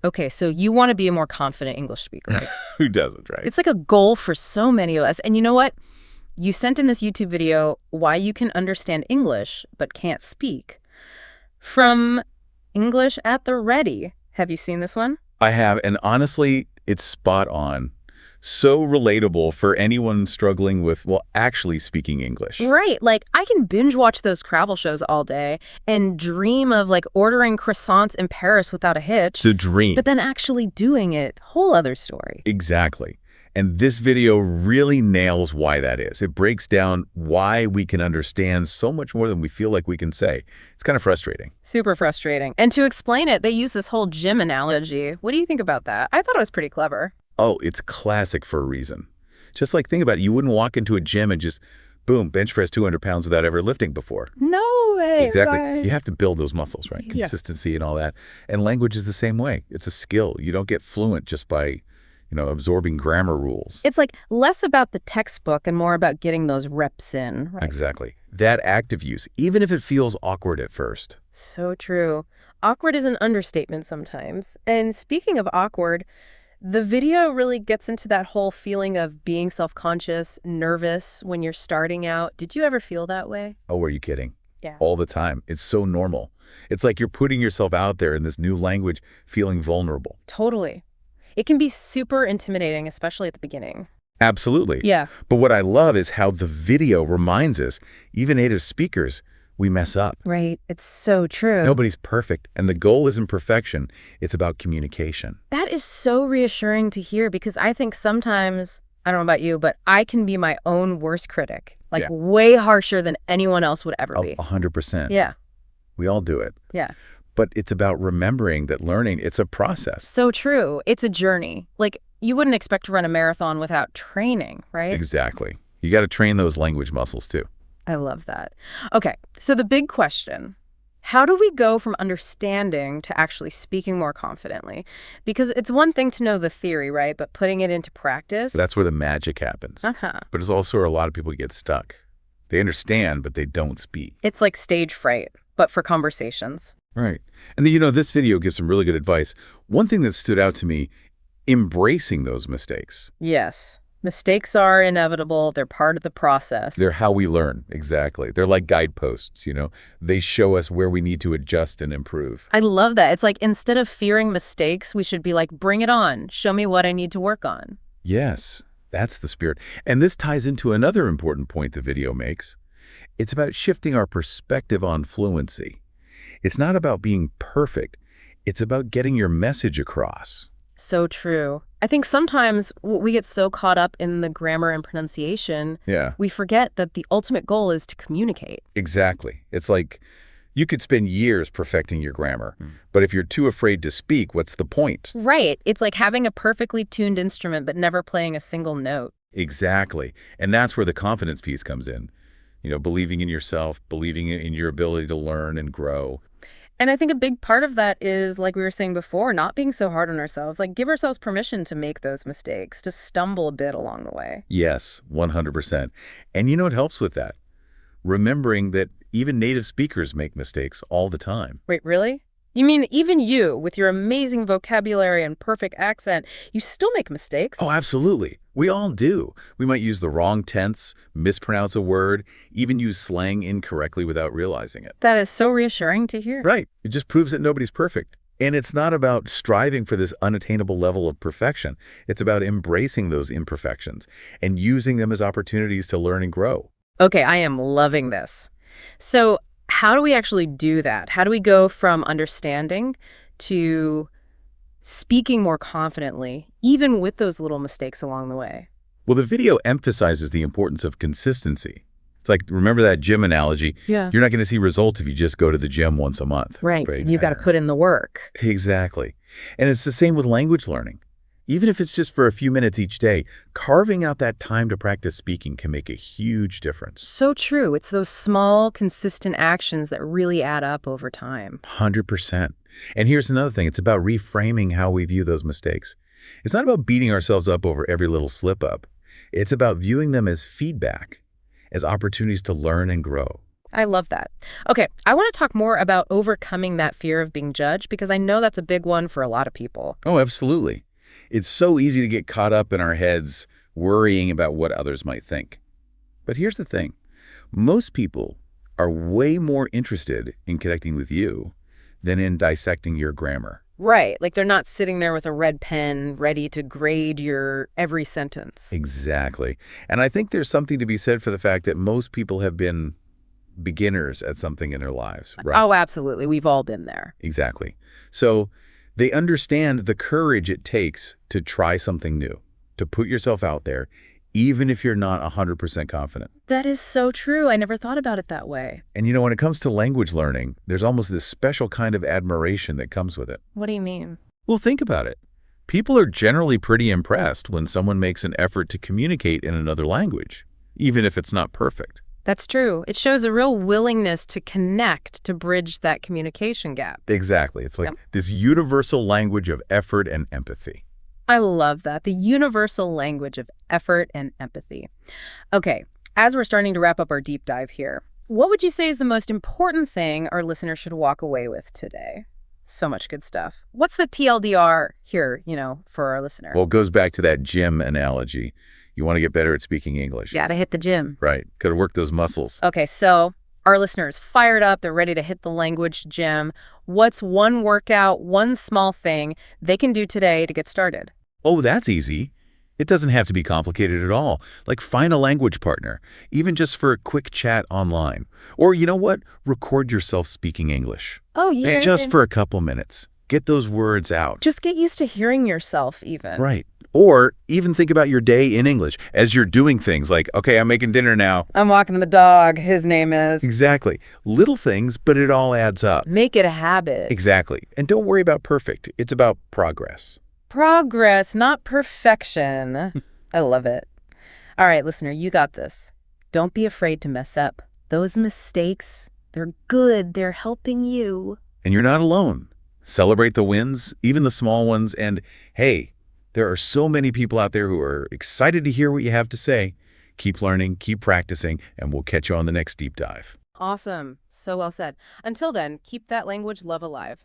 Okay, so you want to be a more confident English speaker, right? Who doesn't, right? It's like a goal for so many of us. And you know what? You sent in this YouTube video, Why You Can Understand English But Can't Speak, from English at the Ready. Have you seen this one? I have, and honestly, it's spot on. So relatable for anyone struggling with, well, actually speaking English. Right. Like, I can binge watch those travel shows all day and dream of, like, ordering croissants in Paris without a hitch. The dream. But then actually doing it, whole other story. Exactly. And this video really nails why that is. It breaks down why we can understand so much more than we feel like we can say. It's kind of frustrating. Super frustrating. And to explain it, they use this whole gym analogy. What do you think about that? I thought it was pretty clever. Oh, it's classic for a reason. Just like, think about it. You wouldn't walk into a gym and just, boom, bench press 200 pounds without ever lifting before. No way. Exactly. Right. You have to build those muscles, right? Yeah. Consistency and all that. And language is the same way. It's a skill. You don't get fluent just by absorbing grammar rules. It's like less about the textbook and more about getting those reps in. Right? Exactly. That active use, even if it feels awkward at first. So true. Awkward is an understatement sometimes. And speaking of awkward, the video really gets into that whole feeling of being self-conscious, nervous when you're starting out. Did you ever feel that way? Oh, are you kidding? Yeah. All the time. It's so normal. It's like you're putting yourself out there in this new language, feeling vulnerable. Totally. It can be super intimidating, especially at the beginning. Absolutely. Yeah. But what I love is how the video reminds us, even native speakers, we mess up. Right. It's so true. Nobody's perfect, and the goal isn't perfection. It's about communication. That is so reassuring to hear because I think sometimes, I don't know about you, but I can be my own worst critic, like way harsher than anyone else would ever be. 100%. Yeah. We all do it. Yeah. But it's about remembering that learning, it's a process. So true. It's a journey. Like, you wouldn't expect to run a marathon without training, right? Exactly. You got to train those language muscles too. I love that. Okay, so the big question, how do we go from understanding to actually speaking more confidently? Because it's one thing to know the theory, right? But putting it into practice. That's where the magic happens. But it's also where a lot of people get stuck. They understand, but they don't speak. It's like stage fright, but for conversations. Right. And this video gives some really good advice. One thing that stood out to me, embracing those mistakes. Yes. Mistakes are inevitable. They're part of the process. They're how we learn. Exactly. They're like guideposts, They show us where we need to adjust and improve. I love that. It's like instead of fearing mistakes, we should be like, bring it on. Show me what I need to work on. Yes, that's the spirit. And this ties into another important point the video makes. It's about shifting our perspective on fluency. It's not about being perfect. It's about getting your message across. So true. I think sometimes we get so caught up in the grammar and pronunciation, we forget that the ultimate goal is to communicate. Exactly. It's like you could spend years perfecting your grammar, but if you're too afraid to speak, what's the point? Right. It's like having a perfectly tuned instrument but never playing a single note. Exactly. And that's where the confidence piece comes in. Believing in yourself, believing in your ability to learn and grow. And I think a big part of that is, like we were saying before, not being so hard on ourselves. Like, give ourselves permission to make those mistakes, to stumble a bit along the way. Yes, 100%. And it helps with that. Remembering that even native speakers make mistakes all the time. Wait, really? You mean even you, with your amazing vocabulary and perfect accent, you still make mistakes? Oh, absolutely. We all do. We might use the wrong tense, mispronounce a word, even use slang incorrectly without realizing it. That is so reassuring to hear. Right. It just proves that nobody's perfect. And it's not about striving for this unattainable level of perfection. It's about embracing those imperfections and using them as opportunities to learn and grow. Okay, I am loving this. So how do we actually do that? How do we go from understanding to speaking more confidently, even with those little mistakes along the way? Well, the video emphasizes the importance of consistency. It's like, remember that gym analogy? Yeah. You're not going to see results if you just go to the gym once a month. Right. You've got to put in the work. Exactly. And it's the same with language learning. Even if it's just for a few minutes each day, carving out that time to practice speaking can make a huge difference. So true. It's those small, consistent actions that really add up over time. 100%. And here's another thing. It's about reframing how we view those mistakes. It's not about beating ourselves up over every little slip-up. It's about viewing them as feedback, as opportunities to learn and grow. I love that. Okay, I want to talk more about overcoming that fear of being judged because I know that's a big one for a lot of people. Oh, absolutely. It's so easy to get caught up in our heads worrying about what others might think. But here's the thing. Most people are way more interested in connecting with you than in dissecting your grammar. Right, like they're not sitting there with a red pen ready to grade your every sentence. Exactly. And I think there's something to be said for the fact that most people have been beginners at something in their lives, right? Oh, absolutely. We've all been there. Exactly. So they understand the courage it takes to try something new, to put yourself out there, even if you're not 100% confident. That is so true. I never thought about it that way. And when it comes to language learning, there's almost this special kind of admiration that comes with it. What do you mean? Well, think about it. People are generally pretty impressed when someone makes an effort to communicate in another language, even if it's not perfect. That's true. It shows a real willingness to connect, to bridge that communication gap. Exactly. It's like Yep. this universal language of effort and empathy. I love that. The universal language of effort and empathy. Okay, as we're starting to wrap up our deep dive here, what would you say is the most important thing our listeners should walk away with today? So much good stuff. What's the TLDR here, for our listener? Well, it goes back to that gym analogy. You want to get better at speaking English. Gotta hit the gym. Right. Got to work those muscles. Okay, so our listeners fired up. They're ready to hit the language gym. What's one workout, one small thing they can do today to get started? Oh, that's easy. It doesn't have to be complicated at all. Like find a language partner, even just for a quick chat online. Or you know what? Record yourself speaking English. Oh, yeah. Just for a couple minutes. Get those words out. Just get used to hearing yourself even. Right. Or even think about your day in English as you're doing things like, okay, I'm making dinner now. I'm walking the dog. His name is. Exactly. Little things, but it all adds up. Make it a habit. Exactly. And don't worry about perfect. It's about progress. Progress, not perfection. I love it. All right, listener, you got this. Don't be afraid to mess up. Those mistakes, they're good. They're helping you. And you're not alone. Celebrate the wins, even the small ones. And hey, there are so many people out there who are excited to hear what you have to say. Keep learning, keep practicing, and we'll catch you on the next deep dive. Awesome. So well said. Until then, keep that language love alive.